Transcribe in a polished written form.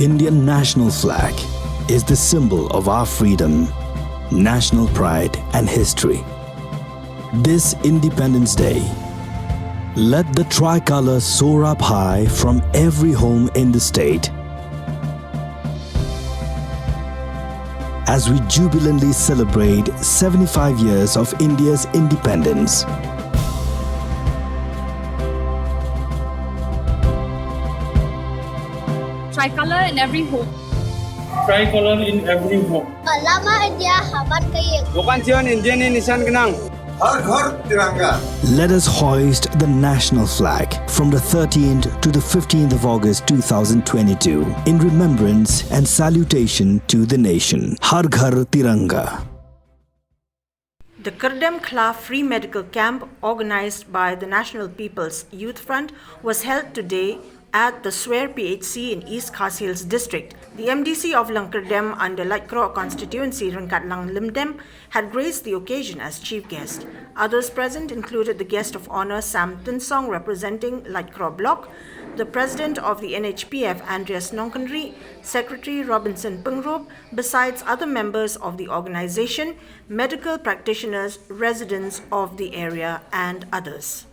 Indian national flag is the symbol of our freedom, national pride and history. This Independence Day, let the tricolor soar up high from every home in the state as we jubilantly celebrate 75 years of India's independence. Tricolor in every home. Tricolor in every home. Lama India Haman Kayek. Lokansion Indian Nisan Gnang. Let us hoist the national flag from the 13th to the 15th of August 2022 in remembrance and salutation to the nation. Har Ghar Tiranga. The Kyrdem Khla free medical camp organized by the National People's Youth Front was held today at the Swer PHC in East Khasi Hills District. The MDC of Lyngkyrdem under Laitkroh Constituency, Ryngkatlang Lyndem, had graced the occasion as chief guest. Others present included the guest of honor Sam Tynsong representing Laitkhroh Block, the president of the Nhpf Andreas Nongkynrih, Secretary Robinson Pyngrope, besides other members of the organization, medical practitioners, residents of the area and others.